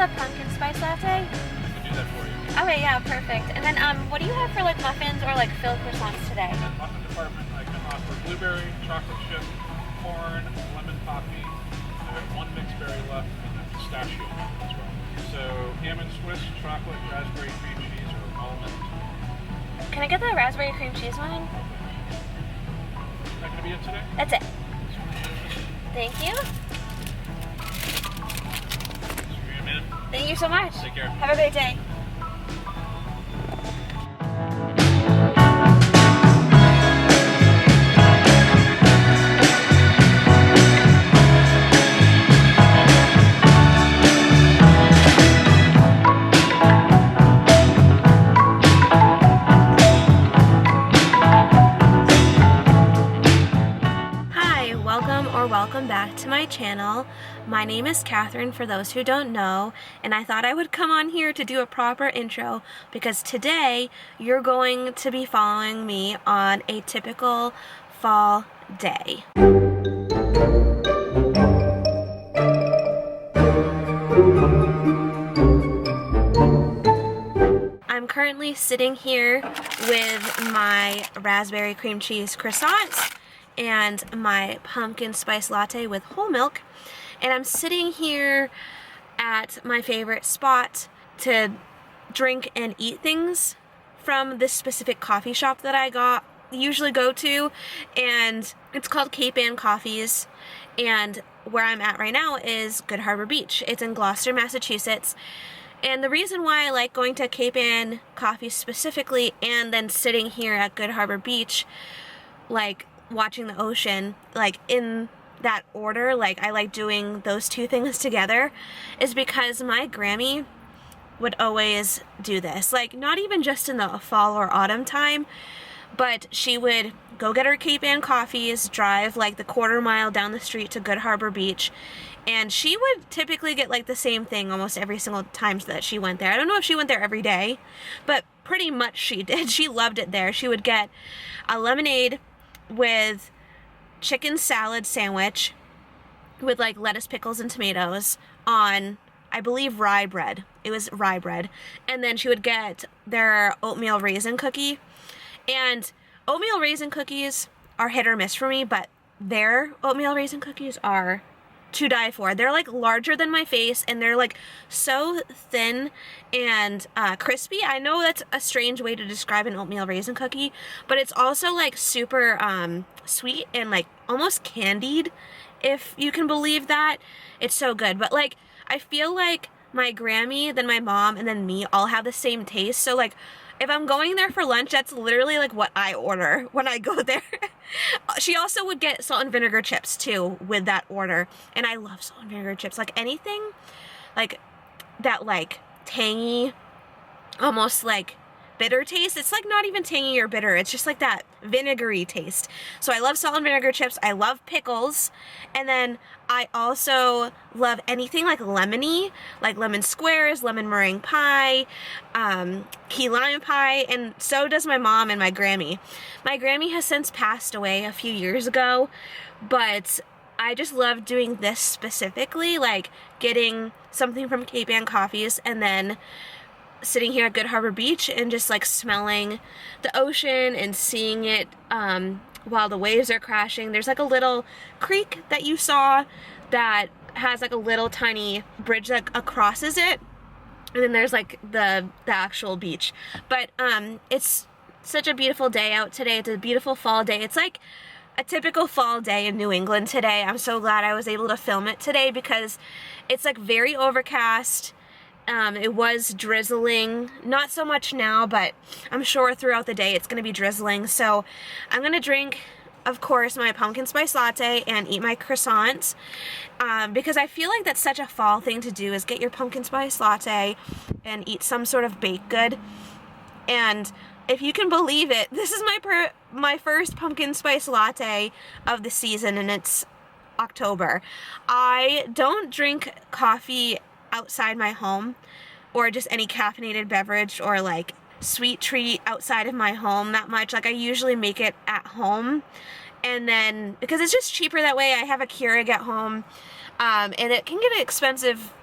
the pumpkin spice latte? I can do that for you. Okay, yeah, perfect. And then what do you have for like muffins or like filled croissants today? In the muffin department, I can offer blueberry, chocolate chip, corn, lemon coffee. I have one mixed berry left and then pistachio as well. So ham and Swiss, chocolate, raspberry, cream cheese, or almond. Can I get the raspberry cream cheese one? Is that going to be it today? That's it. Thank you. Thank you so much. Take care. Have a great day. Welcome back to my channel. My name is Katharine, for those who don't know, and I thought I would come on here to do a proper intro because today you're going to be following me on a typical fall day. I'm currently sitting here with my raspberry cream cheese croissants and my pumpkin spice latte with whole milk, and I'm sitting here at my favorite spot to drink and eat things from this specific coffee shop that I usually go to, and it's called Cape Ann Coffees, and where I'm at right now is Good Harbor Beach. It's in Gloucester, Massachusetts. And the reason why I like going to Cape Ann Coffees specifically and then sitting here at Good Harbor Beach, like watching the ocean, like in that order, like I like doing those two things together, is because my Grammy would always do this, like not even just in the fall or autumn time, but she would go get her Cape Ann Coffees, drive like the quarter-mile down the street to Good Harbor Beach, and she would typically get like the same thing almost every single time that she went there. I don't know if she went there every day, but pretty much she did. She loved it there. She would get a lemonade with chicken salad sandwich with like lettuce, pickles, and tomatoes on, I believe, rye bread. It was rye bread. And then she would get their oatmeal raisin cookie. And oatmeal raisin cookies are hit or miss for me, but their oatmeal raisin cookies are to die for. They're like larger than my face, and they're like so thin and crispy. I know that's a strange way to describe an oatmeal raisin cookie, but it's also like super sweet and like almost candied, if you can believe that. It's so good. But like I feel like my Grammy, then my mom, and then me all have the same taste. So like if I'm going there for lunch, that's literally like what I order when I go there. She also would get salt and vinegar chips too with that order, and I love salt and vinegar chips. Like anything like that, like tangy, almost like bitter taste. It's like not even tangy or bitter, it's just like that vinegary taste. So I love salt and vinegar chips. I love pickles, and then I also love anything like lemony, like lemon squares, lemon meringue pie, key lime pie, and so does my mom and my Grammy. My Grammy has since passed away a few years ago, but I just love doing this specifically, like getting something from Cape Ann Coffees and then sitting here at Good Harbor Beach and just like smelling the ocean and seeing it while the waves are crashing. There's like a little creek that you saw that has like a little tiny bridge that crosses it, and then there's like the actual beach. But it's such a beautiful day out today. It's a beautiful fall day. It's like a typical fall day in New England today. I'm so glad I was able to film it today because it's like very overcast. It was drizzling, not so much now, but I'm sure throughout the day it's going to be drizzling. So I'm going to drink, of course, my pumpkin spice latte and eat my croissants, because I feel like that's such a fall thing to do, is get your pumpkin spice latte and eat some sort of baked good. And if you can believe it, this is my first pumpkin spice latte of the season, and it's October. I don't drink coffee outside my home, or just any caffeinated beverage or like sweet treat outside of my home that much. Like I usually make it at home, and then because it's just cheaper that way. I have a Keurig at home, And it can get expensive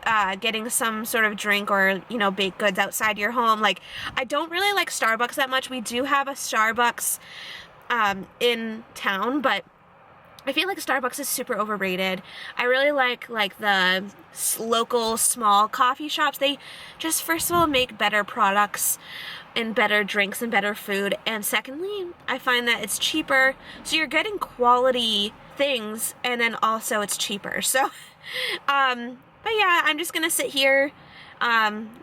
getting some sort of drink or, you know, baked goods outside your home. Like, I don't really like Starbucks that much. We do have a Starbucks in town, but I feel like Starbucks is super overrated. I really like the local small coffee shops. They just, first of all, make better products and better drinks and better food. And secondly, I find that it's cheaper. So you're getting quality things, and then also it's cheaper. So, but yeah, I'm just gonna sit here,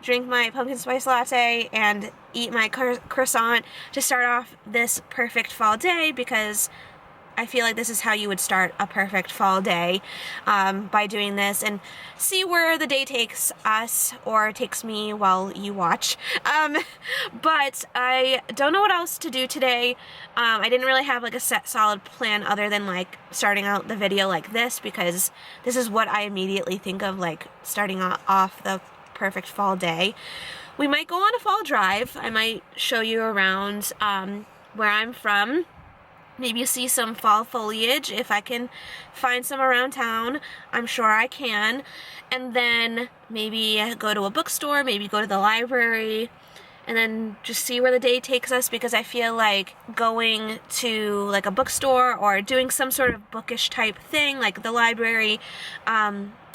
drink my pumpkin spice latte and eat my croissant to start off this perfect fall day, because I feel like this is how you would start a perfect fall day, by doing this, and see where the day takes us, or takes me while you watch. But I don't know what else to do today. I didn't really have like a set solid plan other than like starting out the video like this, because this is what I immediately think of, like starting off the perfect fall day. We might go on a fall drive. I might show you around where I'm from. Maybe you see some fall foliage if I can find some around town. I'm sure I can. And then maybe go to a bookstore, maybe go to the library, and then just see where the day takes us, because I feel like going to like a bookstore or doing some sort of bookish type thing like the library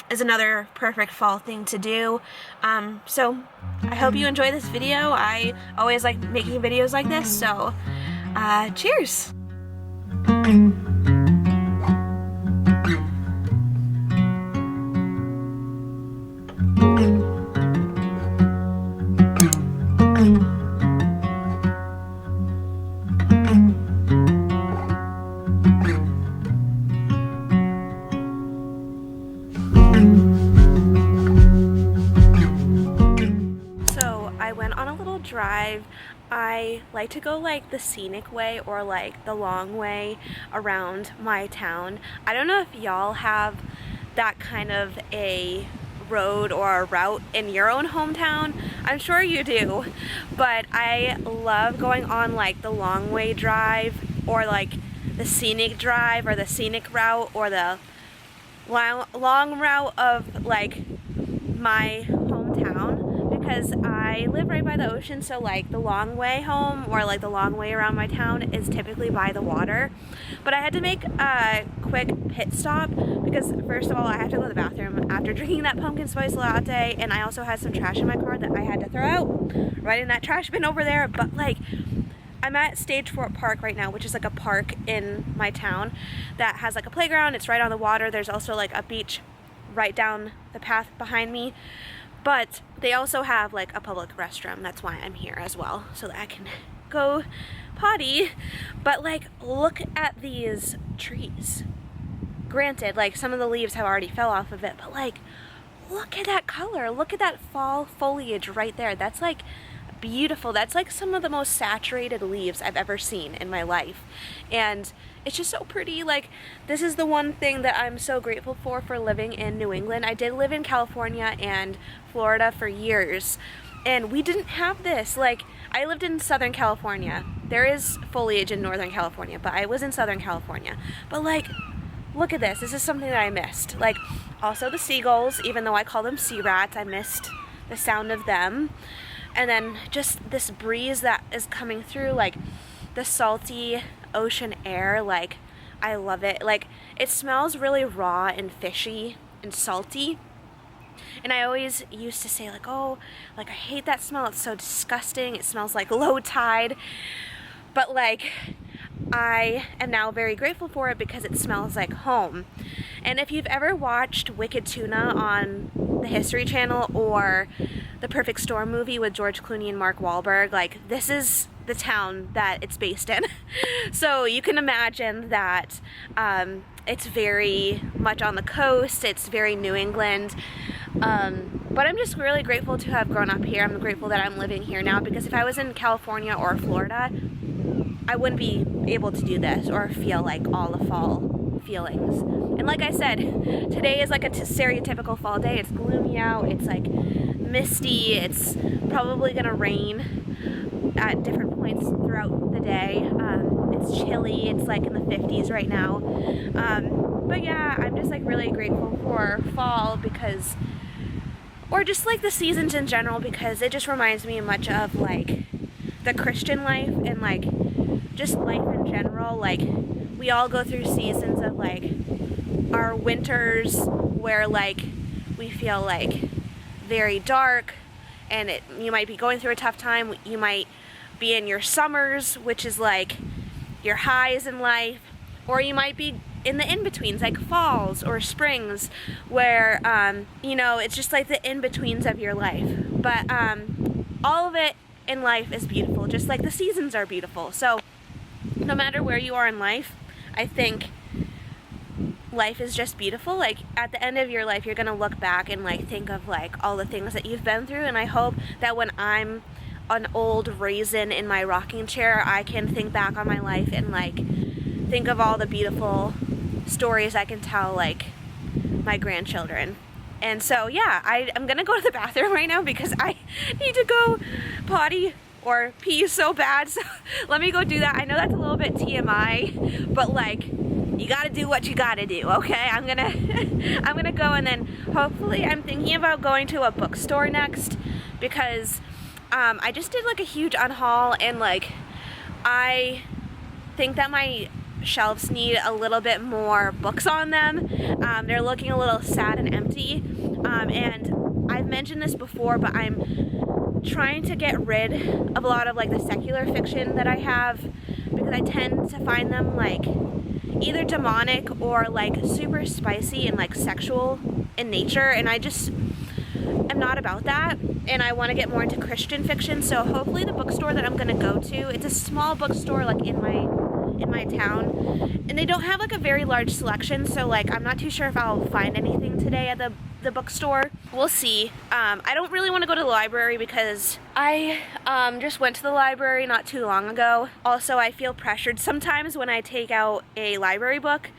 is another perfect fall thing to do. So I hope you enjoy this video. I always like making videos like this, so cheers! So I went on a little drive. I like to go like the scenic way or like the long way around my town. I don't know if y'all have that kind of a road or a route in your own hometown. I'm sure you do, but I love going on like the long way drive, or like the scenic drive, or the scenic route, or the long route of like my hometown, because I live right by the ocean. So like the long way home, or like the long way around my town, is typically by the water. But I had to make a quick pit stop because first of all, I have to go to the bathroom after drinking that pumpkin spice latte, and I also had some trash in my car that I had to throw out right in that trash bin over there. But like, I'm at Stagefort Park right now, which is like a park in my town that has like a playground. It's right on the water. There's also like a beach right down the path behind me. But they also have like a public restroom. That's why I'm here as well, so that I can go potty. But like, look at these trees. Granted, like some of the leaves have already fell off of it, but like, look at that color. Look at that fall foliage right there. That's like beautiful. That's like some of the most saturated leaves I've ever seen in my life. And it's just so pretty. Like, this is the one thing that I'm so grateful for living in New England. I did live in California and Florida for years, and we didn't have this. Like, I lived in Southern California. There is foliage in Northern California, but I was in Southern California. But like, look at this. This is something that I missed. Like, also the seagulls, even though I call them sea rats, I missed the sound of them. And then just this breeze that is coming through, like the salty ocean air, like I love it. Like, it smells really raw and fishy and salty. And I always used to say like, oh, like I hate that smell. It's so disgusting. It smells like low tide. But like, I am now very grateful for it because it smells like home. And if you've ever watched Wicked Tuna on the History Channel, or the Perfect Storm movie with George Clooney and Mark Wahlberg, like, this is the town that it's based in. So you can imagine that it's very much on the coast. It's very New England. But I'm just really grateful to have grown up here. I'm grateful that I'm living here now, because if I was in California or Florida, I wouldn't be able to do this or feel like all the fall feelings. And like I said, today is like a stereotypical fall day. It's gloomy out, it's like misty, it's probably gonna rain at different points throughout the day. It's chilly, it's like in the 50s right now. But yeah, I'm just like really grateful for fall because, or just like the seasons in general, because it just reminds me much of like the Christian life and like just life in general. Like we all go through seasons of like our winters where like we feel like very dark and you might be going through a tough time. You might be in your summers, which is like your highs in life, or you might be in the in-betweens like falls or springs where you know, it's just like the in-betweens of your life. But all of it in life is beautiful, just like the seasons are beautiful. So no matter where you are in life, I think life is just beautiful. Like at the end of your life, you're gonna look back and like think of like all the things that you've been through, and I hope that when I'm an old raisin in my rocking chair, I can think back on my life and like think of all the beautiful stories I can tell like my grandchildren. And so yeah, I'm gonna go to the bathroom right now because I need to go potty or pee so bad, so let me go do that. I know that's a little bit TMI, but like you gotta do what you gotta do, okay? I'm gonna go, and then hopefully I'm thinking about going to a bookstore next because I just did like a huge unhaul, and like I think that my shelves need a little bit more books on them. They're looking a little sad and empty, and I've mentioned this before, but I'm trying to get rid of a lot of like the secular fiction that I have because I tend to find them like either demonic or like super spicy and like sexual in nature, and I just am not about that, and I want to get more into Christian fiction. So hopefully the bookstore that I'm gonna go to, it's a small bookstore like in my town, and they don't have like a very large selection, so like I'm not too sure if I'll find anything today at the bookstore. We'll see. I don't really want to go to the library because I just went to the library not too long ago. Also, I feel pressured sometimes when I take out a library book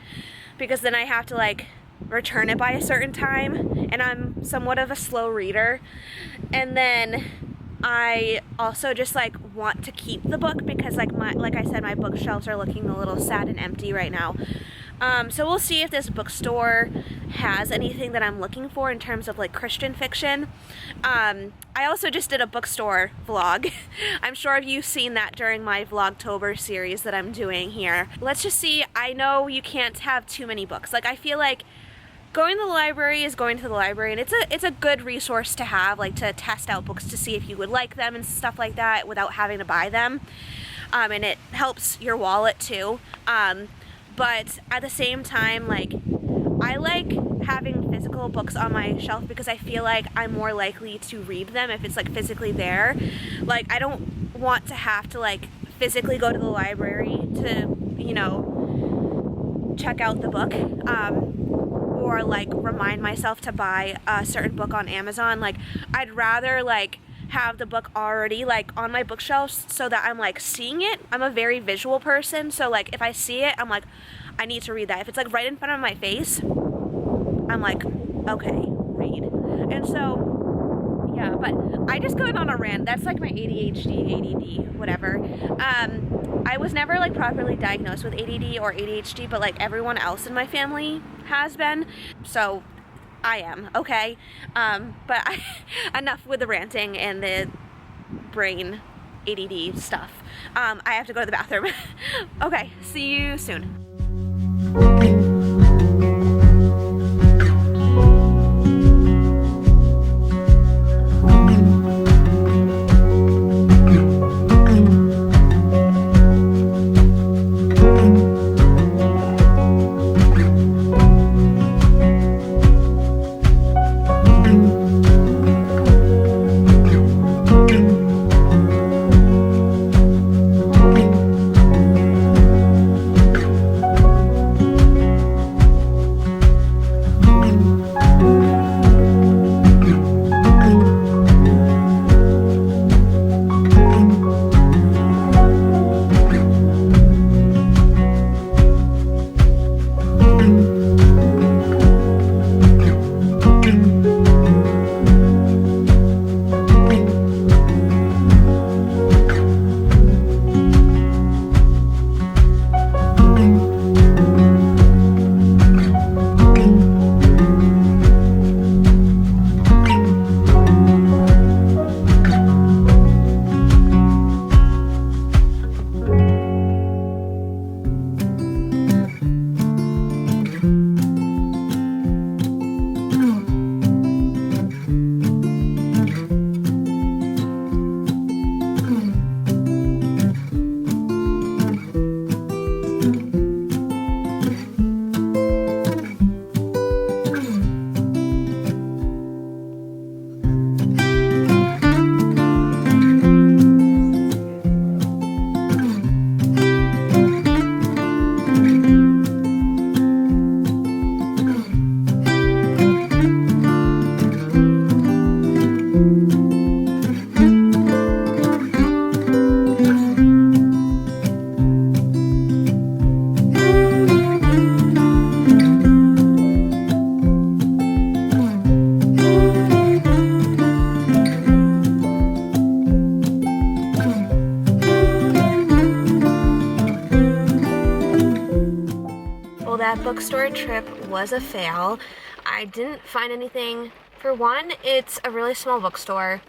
because then I have to like return it by a certain time, and I'm somewhat of a slow reader, and then I also just like want to keep the book because like I said, my bookshelves are looking a little sad and empty right now. So we'll see if this bookstore has anything that I'm looking for in terms of like Christian fiction. I also just did a bookstore vlog. I'm sure you've seen that during my Vlogtober series that I'm doing here. Let's just see. I know you can't have too many books. Like I feel like going to the library is going to the library, and it's a good resource to have, like to test out books to see if you would like them and stuff like that without having to buy them. And it helps your wallet too. But at the same time, like I like having physical books on my shelf because I feel like I'm more likely to read them if it's like physically there. Like I don't want to have to like physically go to the library to, you know, check out the book. Or like remind myself to buy a certain book on Amazon. Like I'd rather like have the book already like on my bookshelves so that I'm like seeing it. I'm a very visual person, so like if I see it, I'm like, I need to read that. If it's like right in front of my face, I'm like, okay, read. And so yeah, but I just got on a rant. That's like my ADHD, ADD, whatever. I was never like properly diagnosed with ADD or ADHD, but like everyone else in my family has been, so I am, okay? But enough with the ranting and the brain ADD stuff. I have to go to the bathroom. Okay, see you soon. bookstore trip was a fail. I didn't find anything. For one, it's a really small bookstore.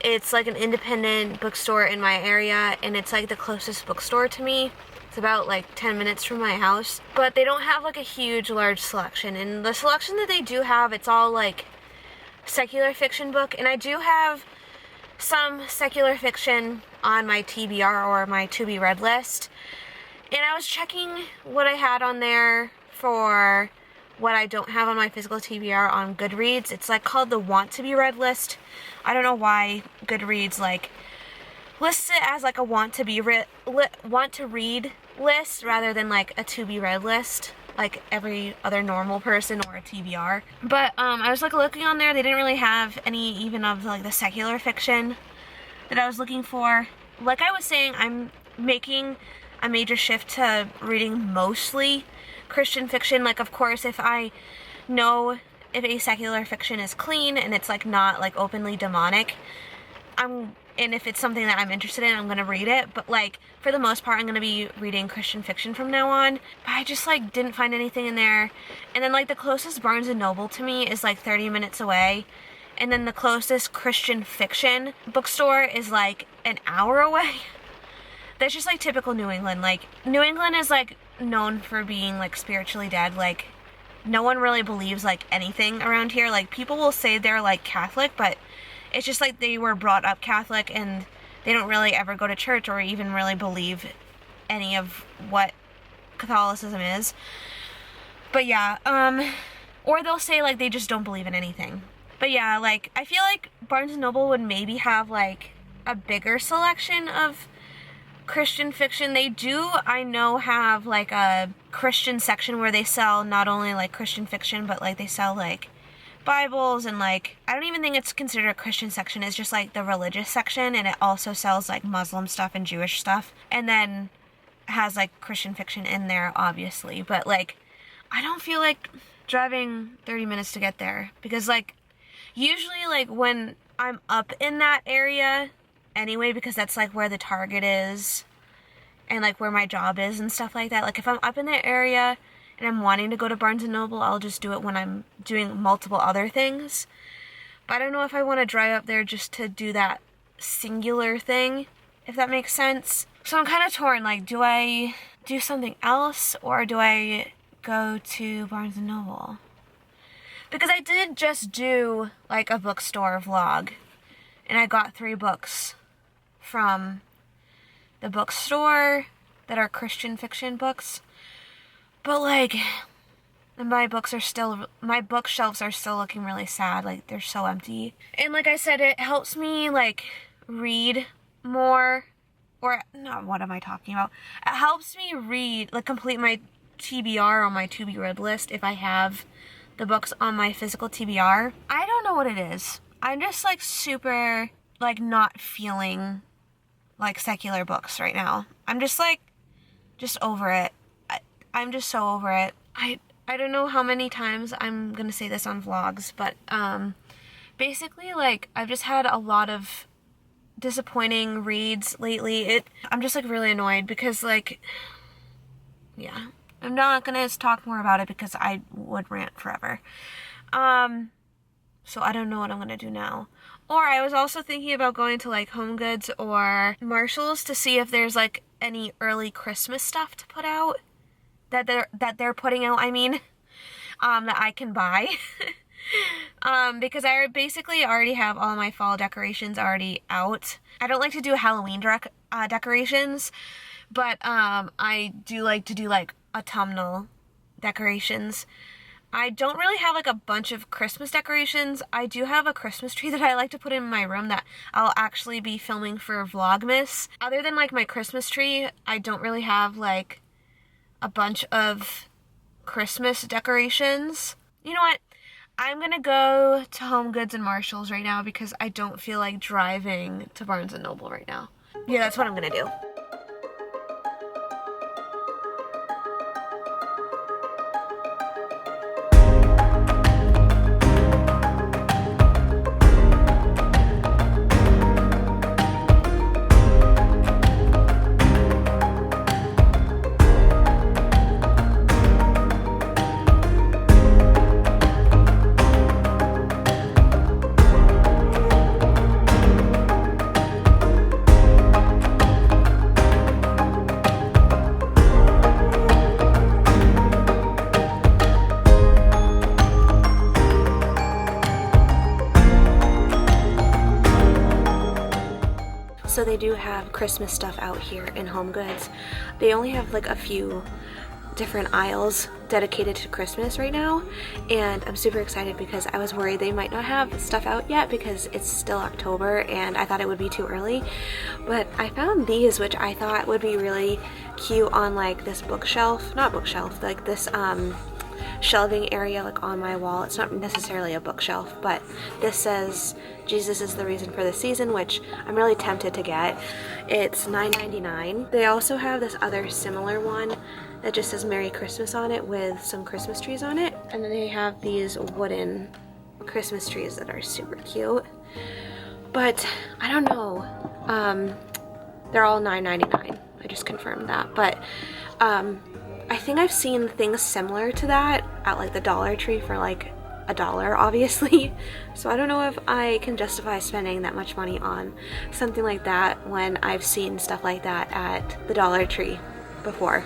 It's like an independent bookstore in my area, and it's like the closest bookstore to me. It's about like 10 minutes from my house. But they don't have like a huge, large selection. And the selection that they do have, it's all like secular fiction book. And I do have some secular fiction on my TBR or my to be read list. And I was checking what I had on there for what I don't have on my physical TBR on Goodreads. It's like called the want to be read list. I don't know why Goodreads like lists it as like a want to read list rather than like a to be read list like every other normal person or a TBR. But I was like looking on there, they didn't really have any even of like the secular fiction that I was looking for. Like I was saying, I'm making a major shift to reading mostly Christian fiction. Like, of course, if I know if a secular fiction is clean and it's like not like openly demonic, and if it's something that I'm interested in, I'm gonna read it. But like for the most part, I'm gonna be reading Christian fiction from now on. But I just like didn't find anything in there. And then like the closest Barnes and Noble to me is like 30 minutes away. And then the closest Christian fiction bookstore is like an hour away. That's just like typical New England. Like New England is like known for being like spiritually dead. Like no one really believes like anything around here. Like people will say they're like Catholic, but it's just like they were brought up Catholic and they don't really ever go to church or even really believe any of what Catholicism is. But yeah, or they'll say like they just don't believe in anything. But yeah, like I feel like Barnes and Noble would maybe have like a bigger selection of Christian fiction. They do, I know, have like a Christian section where they sell not only like Christian fiction, but like they sell like Bibles and like, I don't even think it's considered a Christian section. It's just like the religious section, and it also sells like Muslim stuff and Jewish stuff, and then has like Christian fiction in there, obviously. But like I don't feel like driving 30 minutes to get there, because like usually like when I'm up in that area anyway, because that's like where the Target is and like where my job is and stuff like that. Like if I'm up in that area and I'm wanting to go to Barnes and Noble, I'll just do it when I'm doing multiple other things. But I don't know if I want to drive up there just to do that singular thing, if that makes sense. So I'm kind of torn, like do I do something else or do I go to Barnes and Noble? Because I did just do like a bookstore vlog and I got 3 books from the bookstore that are Christian fiction books. But like my bookshelves are still looking really sad. Like they're so empty. And like I said, it helps me like read more, or no, what am I talking about? It helps me read, like complete my TBR on my to be read list if I have the books on my physical TBR. I don't know what it is. I'm just like super like not feeling like secular books right now. I'm just like just over it. I'm just so over it. I don't know how many times I'm gonna say this on vlogs, but basically like I've just had a lot of disappointing reads lately. I'm just like really annoyed because like, yeah, I'm not gonna talk more about it because I would rant forever. So I don't know what I'm gonna do now. Or I was also thinking about going to like Home Goods or Marshall's to see if there's like any early Christmas stuff to put out that they're putting out, I mean, that I can buy. Because I basically already have all my fall decorations already out. I don't like to do Halloween decorations, but I do like to do like autumnal decorations. I don't really have like a bunch of Christmas decorations. I do have a Christmas tree that I like to put in my room that I'll actually be filming for Vlogmas. Other than like my Christmas tree, I don't really have like a bunch of Christmas decorations. You know what? I'm gonna go to Home Goods and Marshall's right now because I don't feel like driving to Barnes and Noble right now. Yeah, that's what I'm gonna do. So they do have Christmas stuff out here in Home Goods. They only have like a few different aisles dedicated to Christmas right now, and I'm super excited because I was worried they might not have stuff out yet because it's still October and I thought it would be too early. But I found these, which I thought would be really cute on like this bookshelf, not bookshelf, like this shelving area like on my wall. It's not necessarily a bookshelf, but this says Jesus is the reason for the season, which I'm really tempted to get. It's $9.99. They also have this other similar one that just says Merry Christmas on it with some Christmas trees on it. And then they have these wooden Christmas trees that are super cute. But I don't know. They're all $9.99. I just confirmed that. But I think I've seen things similar to that at like the Dollar Tree for like $1, obviously. So I don't know if I can justify spending that much money on something like that when I've seen stuff like that at the Dollar Tree before.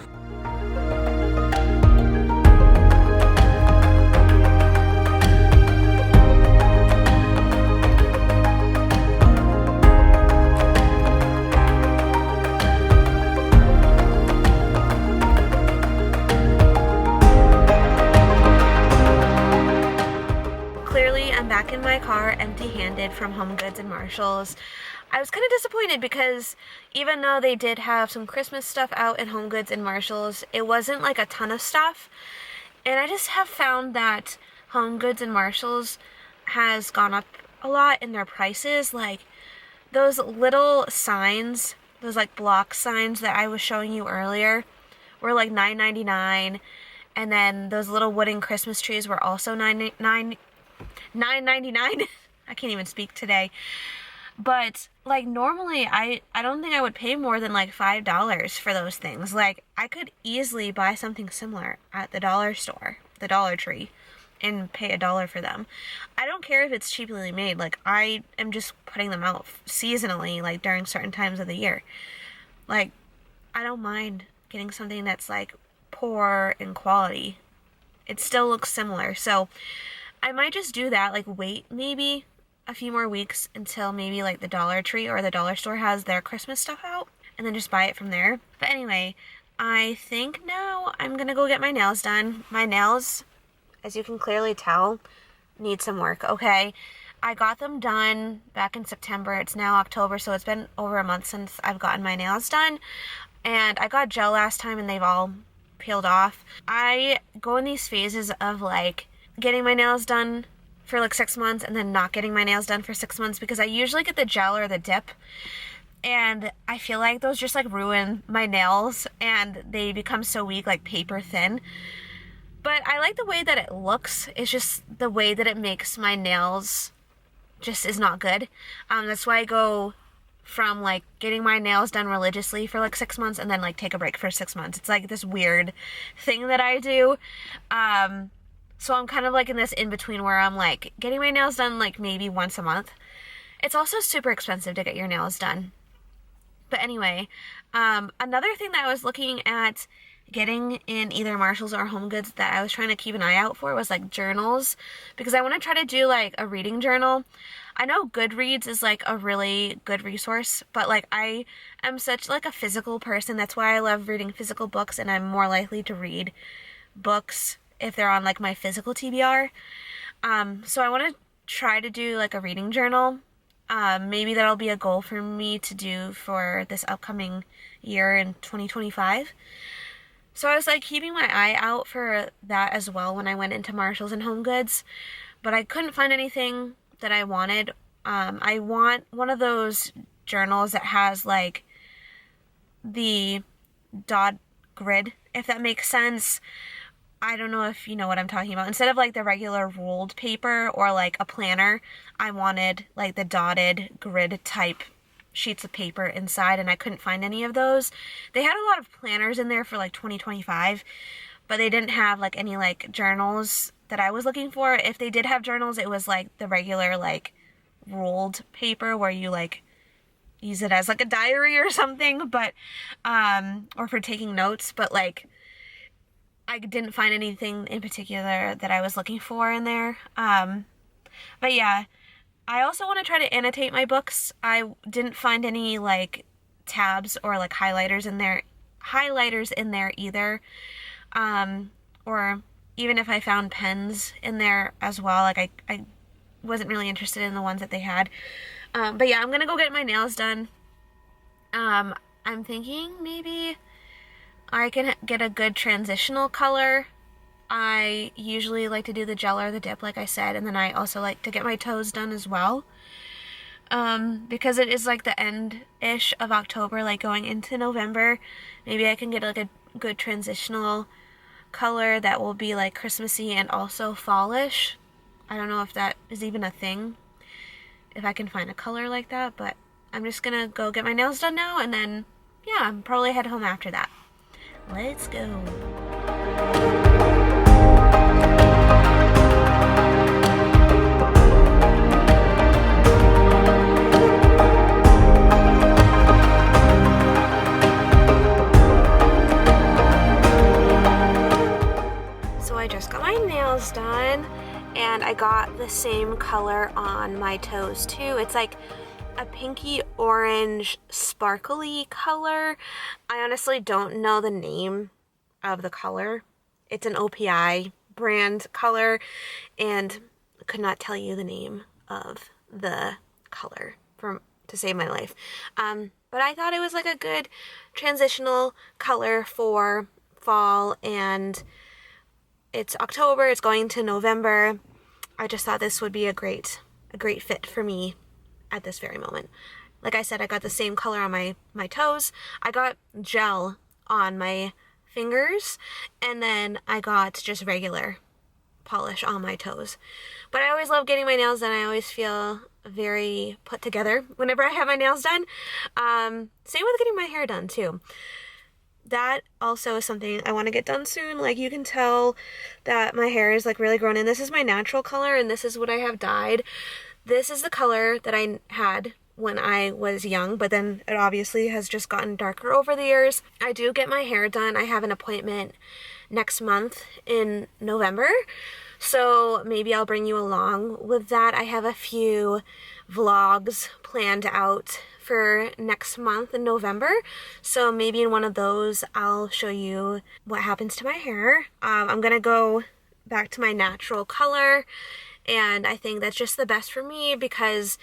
Back in my car empty-handed from Home Goods and Marshalls. I was kind of disappointed because even though they did have some Christmas stuff out in Home Goods and Marshalls, it wasn't like a ton of stuff. And I just have found that Home Goods and Marshalls has gone up a lot in their prices. Like those little signs, those like block signs that I was showing you earlier were like $9.99, and then those little wooden Christmas trees were also $9.99. I can't even speak today. But like normally I don't think I would pay more than like $5 for those things. Like I could easily buy something similar at the dollar store, the Dollar Tree, and pay $1 for them. I don't care if it's cheaply made. Like I am just putting them out seasonally, like during certain times of the year. Like I don't mind getting something that's like poor in quality. It still looks similar. So I might just do that, like wait maybe a few more weeks until maybe like the Dollar Tree or the dollar store has their Christmas stuff out, and then just buy it from there. But anyway, I think now I'm gonna go get my nails done. My nails, as you can clearly tell, need some work, okay? I got them done back in September. It's now October, so it's been over a month since I've gotten my nails done. And I got gel last time and they've all peeled off. I go in these phases of like getting my nails done for like 6 months and then not getting my nails done for 6 months, because I usually get the gel or the dip, and I feel like those just like ruin my nails and they become so weak, like paper thin. But I like the way that it looks. It's just the way that it makes my nails just is not good. That's why I go from like getting my nails done religiously for like 6 months and then like take a break for 6 months. It's like this weird thing that I do. So I'm kind of like in this in-between where I'm like getting my nails done like maybe once a month. It's also super expensive to get your nails done. But anyway, another thing that I was looking at getting in either Marshalls or Home Goods that I was trying to keep an eye out for was like journals, because I want to try to do like a reading journal. I know Goodreads is like a really good resource, but like I am such like a physical person. That's why I love reading physical books, and I'm more likely to read books if they're on like my physical TBR. So I want to try to do like a reading journal. Maybe that'll be a goal for me to do for this upcoming year in 2025. So I was like keeping my eye out for that as well when I went into Marshalls and Home Goods, but I couldn't find anything that I wanted. I want one of those journals that has like the dot grid, if that makes sense. I don't know if you know what I'm talking about. Instead of like the regular ruled paper or like a planner, I wanted like the dotted grid type sheets of paper inside, and I couldn't find any of those. They had a lot of planners in there for like 2025, but they didn't have like any like journals that I was looking for. If they did have journals, it was like the regular like ruled paper where you like use it as like a diary or something, but or for taking notes, but like I didn't find anything in particular that I was looking for in there. But yeah, I also want to try to annotate my books. I didn't find any like tabs or like highlighters in there either. Or even if I found pens in there as well, like I wasn't really interested in the ones that they had. But yeah, I'm gonna go get my nails done. I'm thinking maybe I can get a good transitional color. I usually like to do the gel or the dip, like I said, and then I also like to get my toes done as well. Because it is like the end-ish of October, like going into November. Maybe I can get like a good transitional color that will be like Christmassy and also fallish. I don't know if that is even a thing, if I can find a color like that, but I'm just gonna go get my nails done now, and then, yeah, I'm probably head home after that. Let's go. So I just got my nails done, and I got the same color on my toes too. It's like a pinky orange sparkly color. I honestly don't know the name of the color. It's an OPI brand color, and could not tell you the name of the color to save my life. But I thought it was like a good transitional color for fall, and it's October, it's going to November. I just thought this would be a great fit for me at this very moment. Like I said, I got the same color on my toes. I got gel on my fingers, and then I got just regular polish on my toes. But I always love getting my nails done. I always feel very put together whenever I have my nails done. Same with getting my hair done too. That also is something I want to get done soon. Like, you can tell that my hair is like really grown in. This is my natural color, and this is what I have dyed. This is the color that I had when I was young, but then it obviously has just gotten darker over the years. I do get my hair done. I have an appointment next month in November, so maybe I'll bring you along with that. I have a few vlogs planned out for next month in November, so maybe in one of those I'll show you what happens to my hair. I'm gonna go back to my natural color, and I think that's just the best for me, because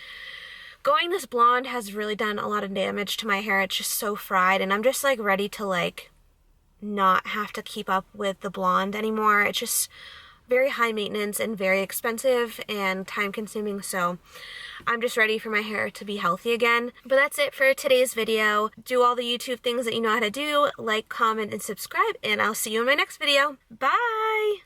going this blonde has really done a lot of damage to my hair. It's just so fried, and I'm just like ready to like not have to keep up with the blonde anymore. It's just very high maintenance and very expensive and time consuming, so I'm just ready for my hair to be healthy again. But that's it for today's video. Do all the YouTube things that you know how to do, like, comment, and subscribe, and I'll see you in my next video. Bye!